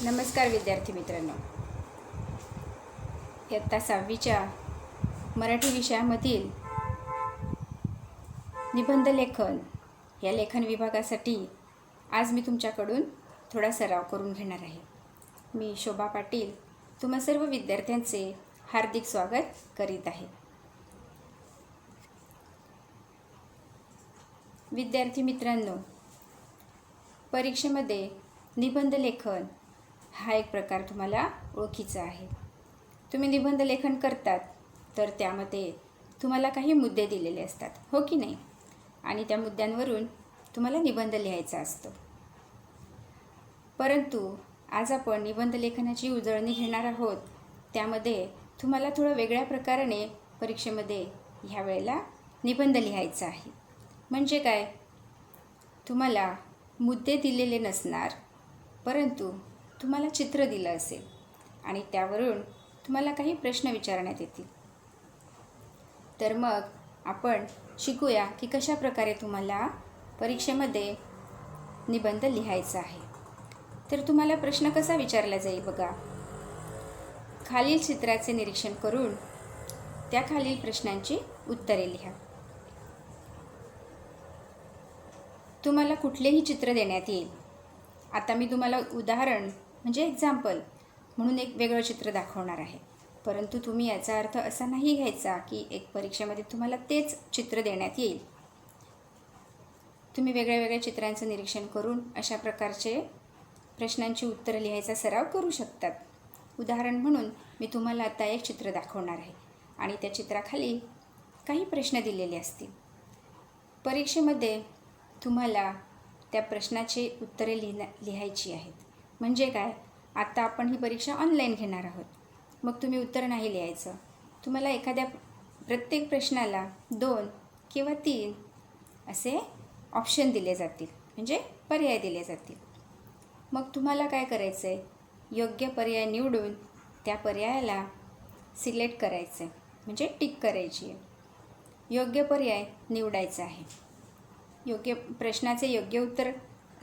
नमस्कार विद्यार्थी मित्रांनो. इयत्ता 6वीच्या मराठी विषयामधील निबंध लेखन या लेखन विभागासाठी आज मी तुमच्याकडून थोडा सराव करून घेणार आहे. मी शोभा पाटील तुम्हा सर्व विद्यार्थ्यांचे हार्दिक स्वागत करीत आहे. विद्यार्थी मित्रांनो, परीक्षेमध्ये निबंध लेखन हा एक प्रकार तुम्हाला ओळखीचा आहे. तुम्ही निबंध लेखन करतात तर त्यामध्ये तुम्हाला काही मुद्दे दिलेले असतात, हो की नाही? आणि त्या मुद्द्यांवरून तुम्हाला निबंध लिहायचा असतो. परंतु आज आपण निबंध लेखनाची उजळणी घेणार आहोत. त्यामध्ये तुम्हाला थोडं वेगळ्या प्रकाराने परीक्षेमध्ये ह्या वेळेला निबंध लिहायचा आहे. म्हणजे काय? तुम्हाला मुद्दे दिलेले नसणार, परंतु तुम्हाला चित्र दिलं असेल आणि त्यावरून तुम्हाला काही प्रश्न विचारण्यात येतील. तर मग आपण शिकूया की कशा प्रकारे तुम्हाला परीक्षेमध्ये निबंध लिहायचा आहे. तर तुम्हाला प्रश्न कसा विचारला जाईल बघा. खालील चित्राचे निरीक्षण करून त्या खालील प्रश्नांची उत्तरे लिहा. तुम्हाला कुठलेही चित्र देण्यात येईल. आता मी तुम्हाला उदाहरण म्हणजे एक्झाम्पल म्हणून एक वेगळं चित्र दाखवणार आहे. परंतु तुम्ही याचा अर्थ असा नाही घ्यायचा की एक परीक्षेमध्ये तुम्हाला तेच चित्र देण्यात येईल. तुम्ही वेगळ्या वेगळ्या चित्रांचं निरीक्षण करून अशा प्रकारचे प्रश्नांची उत्तरं लिहायचा सराव करू शकतात. उदाहरण म्हणून मी तुम्हाला आता एक चित्र दाखवणार आहे आणि त्या चित्राखाली काही प्रश्न दिलेले असतील. परीक्षेमध्ये तुम्हाला त्या प्रश्नाची उत्तरे लिहायची आहेत. म्हणजे काय? आता आपण ही परीक्षा ऑनलाईन घेणार आहोत. मग तुम्ही उत्तर नाही लिहायचं. तुम्हाला एखाद्या प्रत्येक प्रश्नाला 2 किंवा 3 असे ऑप्शन दिले जातील, म्हणजे पर्याय दिले जातील. मग तुम्हाला काय करायचं आहे? योग्य पर्याय निवडून त्या पर्यायाला सिलेक्ट करायचं आहे, म्हणजे टिक करायची आहे. योग्य पर्याय निवडायचा आहे. प्रश्नाचे योग्य उत्तर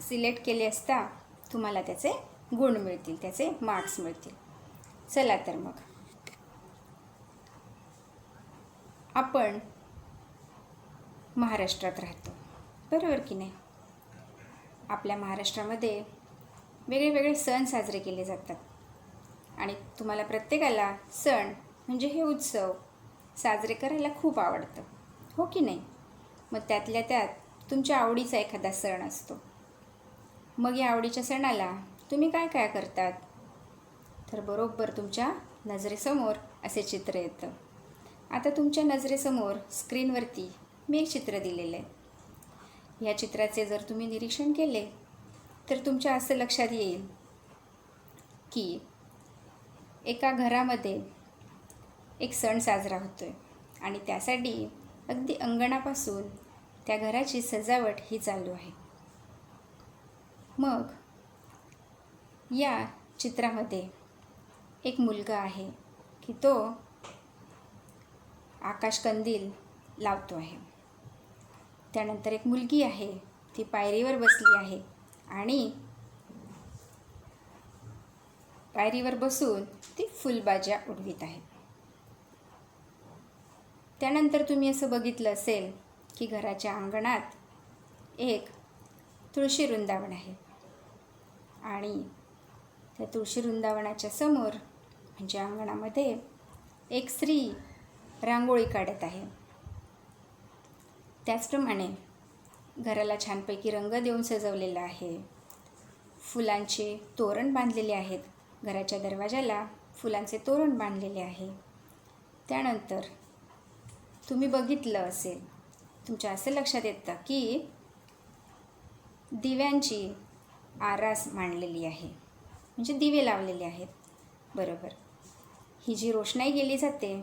सिलेक्ट केले असता तुम्हाला त्याचे गुण मिळतील, त्याचे मार्क्स मिळतील. चला तर मग आपण महाराष्ट्रात राहतो, बरोबर की नाही? आपल्या महाराष्ट्रामध्ये वेगळे वेगळे सण साजरे केले जातात आणि तुम्हाला प्रत्येकाला सण म्हणजे हे उत्सव साजरे करायला खूप आवडतं, हो की नाही? मग त्यातल्या त्यात तुमच्या आवडीचा एखादा सण असतो. मग या आवडीच्या सणाला तुम्ही काय काय करतात? तर बरोबर तुमच्या नजरेसमोर असे चित्र येतं. आता तुमच्या नजरेसमोर स्क्रीनवरती मी एक चित्र दिलेलं आहे. या चित्राचे जर तुम्ही निरीक्षण केले तर तुमच्या असं लक्षात येईल की एका घरामध्ये एक सण साजरा होतो आहे आणि त्यासाठी अगदी अंगणापासून त्या घराची सजावट ही चालू आहे. मग या चित्रामध्ये एक मुलगा आहे की तो आकाशकंदील लावतो आहे. त्यानंतर एक मुलगी आहे, ती पायरीवर बसली आहे आणि पायरीवर बसून ती फुलबाज्या उडवीत आहे. त्यानंतर तुम्ही असं बघितलं असेल की घराच्या अंगणात एक तुळशी वृंदावन आहे आणि त्या तुळशी वृंदावनाच्या समोर म्हणजे अंगणामध्ये एक स्त्री रांगोळी काढत आहे. त्याचप्रमाणे घराला छानपैकी रंग देऊन सजवलेलं आहे. फुलांचे तोरण बांधलेले आहेत. घराच्या दरवाजाला फुलांचे तोरण बांधलेले आहे. त्यानंतर तुम्ही बघितलं असेल, तुमच्या असं लक्षात येतं की दिव्यांची आरास मांडलेली आहे, म्हणजे दिवे लावलेले आहेत, बरोबर. ही जी रोषणाई केली जाते,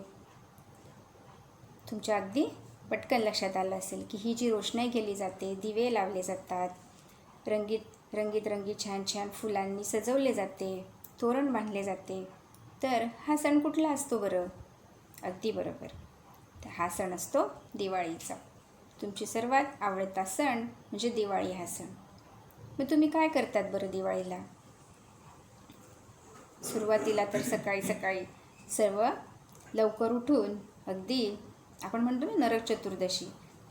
तुमच्या अगदी पटकन लक्षात आलं असेल की ही जी रोषणाई केली जाते, दिवे लावले जातात, रंगीत छान छान फुलांनी सजवले जाते, तोरण बांधले जाते. तर हा सण कुठला असतो बरं? अगदी बरोबर, तर हा सण असतो दिवाळीचा. तुमची सर्वात आवडता सण म्हणजे दिवाळी हा सण. मग तुम्ही काय करतात बरं दिवाळीला? सुरुवातीला तर सकाळी सकाळी सर्व लवकर उठून अगदी आपण म्हणतो ना नरक चतुर्दशी,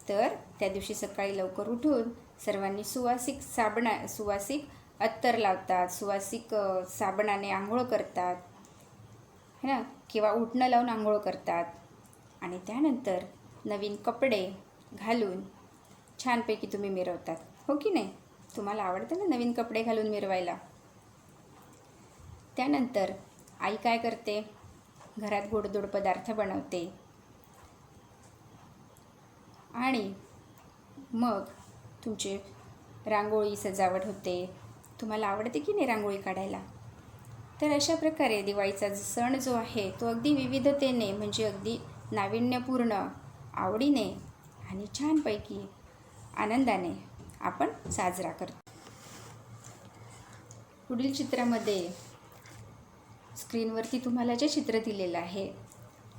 तर त्या दिवशी सकाळी लवकर उठून सर्वांनी सुवासिक अत्तर लावतात, सुवासिक साबणाने आंघोळ करतात है ना, किंवा उटणं लावून आंघोळ करतात आणि त्यानंतर नवीन कपडे घालून छानपैकी तुम्ही मिरवतात, हो की नाही? तुम्हाला आवडतं ना नवीन कपडे घालून मिरवायला. त्यानंतर आई काय करते, घरात गोडधोड पदार्थ बनवते आणि मग तुमची रांगोळी सजावट होते. तुम्हाला आवडते की नाही रांगोळी काढायला? तर अशा प्रकारे दिवाळीचा सण जो आहे तो अगदी विविधतेने म्हणजे अगदी नाविन्यपूर्ण आवडीने आणि छानपैकी आनंदाने आपण साजरा करतो. पुढील चित्रामध्ये स्क्रीनवरती तुम्हाला जे चित्र दिलेलं आहे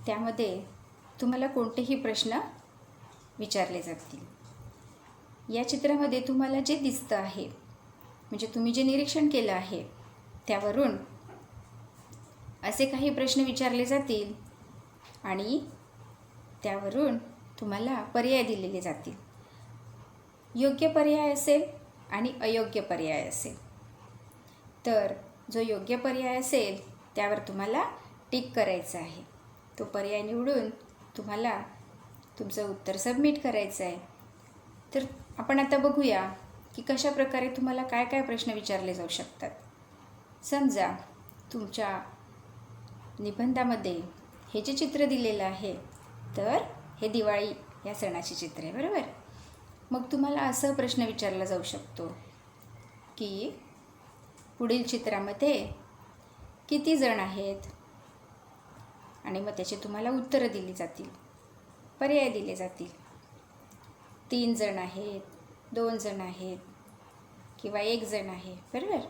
त्यामध्ये तुम्हाला कोणतेही प्रश्न विचारले जातील. या चित्रामध्ये तुम्हाला जे दिसतं आहे म्हणजे तुम्ही जे निरीक्षण केलं आहे त्यावरून असे काही प्रश्न विचारले जातील आणि त्यावरून तुम्हाला पर्याय दिलेले जातील. योग्य पर्याय असेल आणि अयोग्य पर्याय असेल. तर जो योग्य पर्याय असेल त्यावर तुम्हाला टिक करायचं आहे. तो पर्याय निवडून तुम्हाला तुमचं उत्तर सबमिट करायचं आहे. तर आपण आता बघूया की कशा प्रकारे तुम्हाला काय काय प्रश्न विचारले जाऊ शकतात. समजा तुमच्या निबंधामध्ये हे जे चित्र दिलेलं आहे तर हे दिवाळी या सणाचे चित्र आहे, बरोबर? मग तुम्हाला असं प्रश्न विचारला जाऊ शकतो की पुढील चित्रामध्ये किती जण आहेत, आणि मग त्याचे तुम्हाला उत्तरं दिली जातील, पर्याय दिले जातील. 3 जण आहेत, 2 जण आहेत किंवा 1 जण आहे, बरोबर?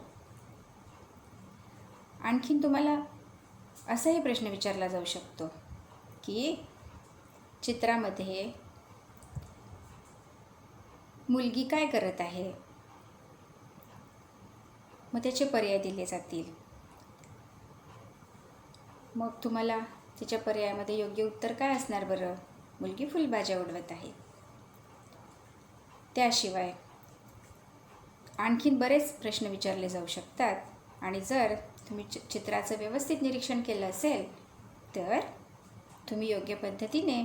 आणखीन तुम्हाला असाही प्रश्न विचारला जाऊ शकतो की चित्रामध्ये मुलगी काय करत आहे, मग त्याचे पर्याय दिले जातील. मग तुम्हाला त्याच्या पर्यायामध्ये योग्य उत्तर काय असणार बरं? मुलगी फुलभाज्या उडवत आहे. त्याशिवाय आणखीन बरेच प्रश्न विचारले जाऊ शकतात आणि जर तुम्ही चित्राचं व्यवस्थित निरीक्षण केलं असेल तर तुम्ही योग्य पद्धतीने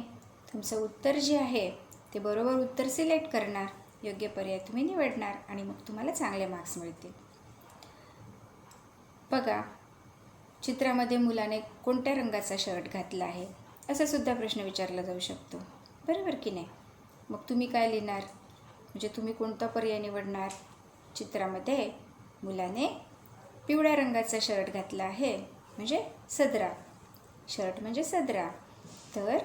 तुमचं उत्तर जे आहे ते बरोबर उत्तर सिलेक्ट करणार, योग्य पर्याय तुम्ही निवडणार आणि मग तुम्हाला चांगले मार्क्स मिळतील. बघा, चित्रामध्ये मुलाने कोणत्या रंगाचा शर्ट घातला आहे असा सुद्धा प्रश्न विचारला जाऊ शकतो, बरोबर की नाही? मग तुम्ही काय लिहिणार, म्हणजे तुम्ही कोणता पर्याय निवडणार? चित्रामध्ये मुलाने पिवळ्या रंगाचा शर्ट घातला आहे म्हणजे सदरा, शर्ट म्हणजे सदरा. तर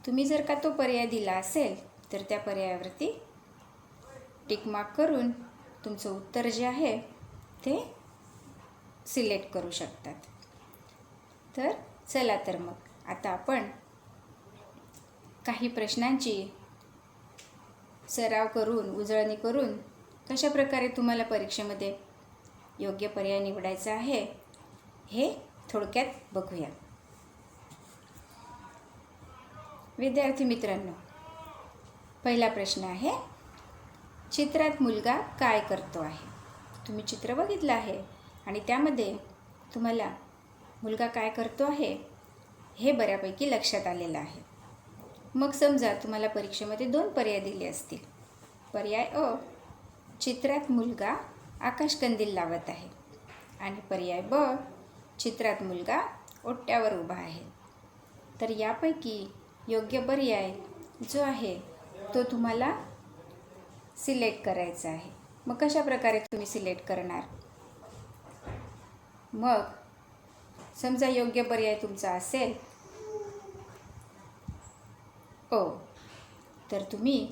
तुम्ही जर का तो पर्याय दिला असेल तर त्या पर्यायावरती टिक मार्क करून तुमचं उत्तर जे आहे ते सिलेक्ट करू शकतात. तर चला तर मग आता आपण काही प्रश्नांची सराव करून, उजळणी करून कशा प्रकारे तुम्हाला परीक्षेमध्ये योग्य पर्याय निवडायचा आहे हे थोडक्यात बघूया. विद्यार्थी मित्रांनो, पहिला प्रश्न आहे, चित्रात मुलगा काय करतो आहे? तुम्ही चित्र बघितलं आहे आणि त्यामध्ये तुम्हाला मुलगा काय करतो आहे हे बऱ्यापैकी लक्षात आलेलं आहे. मग समजा तुम्हाला परीक्षेमध्ये 2 पर्याय दिले असतील. पर्याय अ, चित्रात मुलगा आकाशकंदील लावत आहे, आणि पर्याय ब, चित्रात मुलगा ओट्यावर उभा आहे. तर यापैकी योग्य पर्याय जो आहे तो तुम्हाला सिलेक्ट करायचा आहे. मग कशा प्रकारे तुम्ही सिलेक्ट करणार? मग समजा योग्य पर्याय तुमचा असेल अ, तर तुम्ही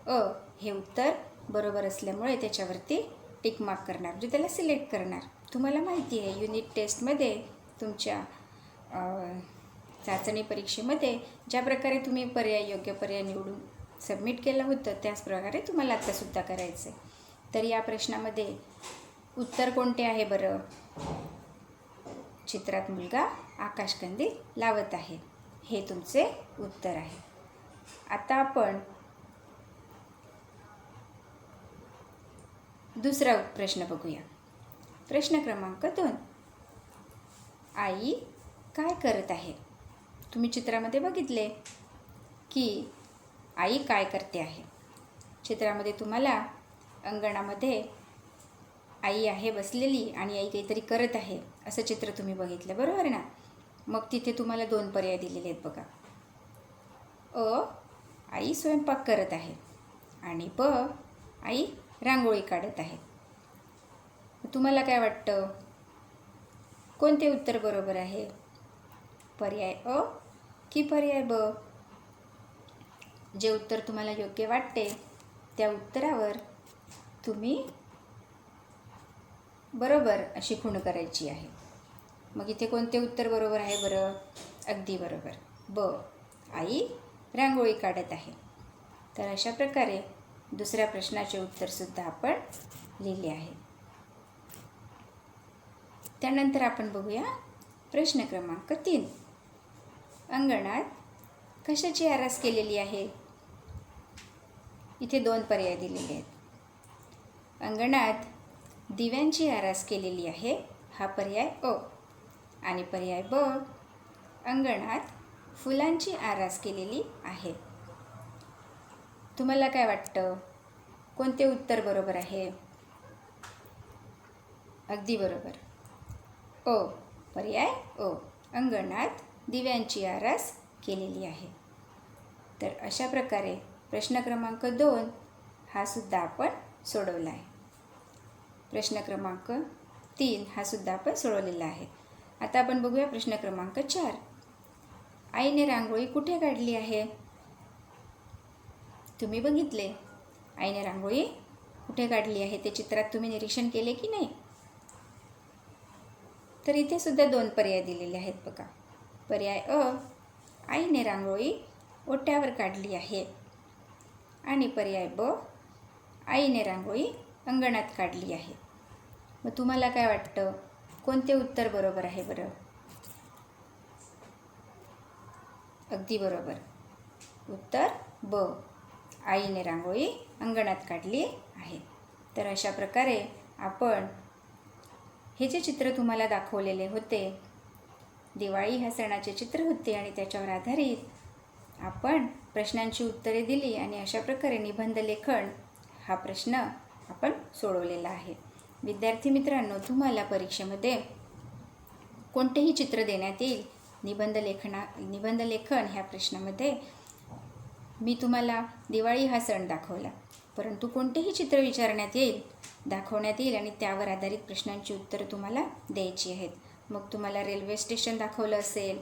अ हे उत्तर बरोबर असल्यामुळे त्याच्यावरती टिक मार्क करणार, म्हणजे त्याला सिलेक्ट करणार. तुम्हाला माहिती आहे युनिट टेस्टमध्ये तुमच्या चाचणी परीक्षेमध्ये ज्या प्रकारे तुम्ही योग्य पर्याय निवडून सबमिट केलं होतं त्याच प्रकारे तुम्हाला आत्तासुद्धा करायचं आहे. तर या प्रश्नामध्ये उत्तर कोणते आहे बरं? चित्रात मुलगा आकाशकंदील लावत आहे. हे तुमचे उत्तर आहे. आता आपण दुसरा प्रश्न बघूया. प्रश्न क्रमांक 2. आई काय करत आहे? तुम्ही चित्रामध्ये बघितले की आई काय करते आहे. चित्रामध्ये तुम्हाला अंगणामध्ये आई आहे बसलेली आणि आई काहीतरी करत आहे असं चित्र तुम्ही बघितलं, बरोबर ना? मग तिथे तुम्हाला 2 पर्याय दिलेले आहेत बघा. अ. आई स्वयंपाक करत आहे आणि ब. आई रांगोळी काढत आहे. तुम्हाला काय वाटतं, कोणते उत्तर बरोबर आहे? पर्याय अ की पर्याय ब? जे उत्तर तुम्हाला योग्य वाटते त्या उत्तरावर तुम्ही बरोबर अशी खूण करायची आहे. मग इथे कोणते उत्तर बरोबर आहे बरं? अगदी बरोबर, ब. आई रांगोळी काढत आहे. तर अशा प्रकारे दुसऱ्या प्रश्नाचे उत्तरसुद्धा आपण लिहिले आहे. त्यानंतर आपण बघूया प्रश्न क्रमांक 3. अंगणात कशाची आरास केलेली आहे? इथे 2 पर्याय दिलेले आहेत. अंगणात दिव्यांची आरास केलेली आहे, हा पर्याय अ. आणि पर्याय ब. अंगणात फुलांची आरास केलेली आहे. तुम्हाला काय वाटतं, कोणते उत्तर बरोबर आहे? अगदी बरोबर, अ. पर्याय अ. अंगणात दिव्यांची आरास केलेली आहे. तर अशा प्रकारे प्रश्न क्रमांक 2 हा सुद्धा आपण सोडवला आहे. प्रश्न क्रमांक 3 हा सुद्धा आपण सोडवलेला आहे. आता आपण बघूया प्रश्न क्रमांक 4. आईने रांगोळी कुठे काढली आहे? तुम्ही बघितले आईने रांगोळी कुठे काढली आहे ते चित्रात तुम्ही निरीक्षण केले की नाही? तर इथे सुद्धा 2 पर्याय दिलेले आहेत बघा. पर्याय अ. आईने रांगोळी ओट्यावर काढली आहे. आणि पर्याय ब. आईने रांगोळी अंगणात काढली आहे. मग तुम्हाला काय वाटतं, कोणते उत्तर बरोबर आहे बरं? अगदी बरोबर, उत्तर ब. आईने रांगोळी अंगणात काढली आहे. तर अशा प्रकारे आपण हे जे चित्र तुम्हाला दाखवलेले होते, दिवाळी ह्या सणाचे चित्र होते आणि त्याच्यावर आधारित आपण प्रश्नांची उत्तरे दिली आणि अशा प्रकारे निबंध लेखन हा प्रश्न आपण सोडवलेला आहे. विद्यार्थी मित्रांनो, तुम्हाला परीक्षेमध्ये कोणतेही चित्र देण्यात येईल. निबंध लेखन ह्या प्रश्नामध्ये मी तुम्हाला दिवाळी हा सण दाखवला, परंतु कोणतेही चित्र विचारण्यात येईल, दाखवण्यात येईल आणि त्यावर आधारित प्रश्नांची उत्तरं तुम्हाला द्यायची आहेत. मग तुम्हाला रेल्वे स्टेशन दाखवलं असेल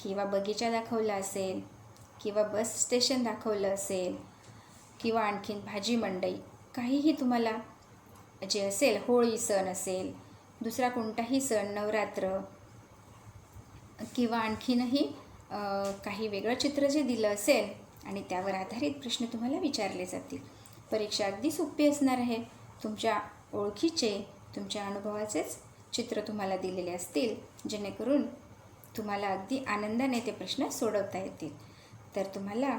किंवा बगीचा दाखवला असेल किंवा बस स्टेशन दाखवलं असेल किंवा आणखीन भाजी मंडई, काहीही तुम्हाला जे असेल, होळी सण असेल, दुसरा कोणताही सण, नवरात्र किंवा आणखीनही काही वेगळं चित्र जे दिलं असेल आणि त्यावर आधारित प्रश्न तुम्हाला विचारले जातील. परीक्षा अगदी सोपी असणार आहे. तुमच्या ओळखीचे, तुमच्या अनुभवाचेच चित्र तुम्हाला दिलेले असतील, जेणेकरून तुम्हाला अगदी आनंदाने ते प्रश्न सोडवता येतील. तर तुम्हाला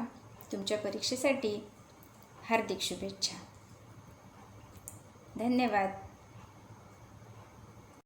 तुमच्या परीक्षेसाठी हार्दिक शुभेच्छा. धन्यवाद.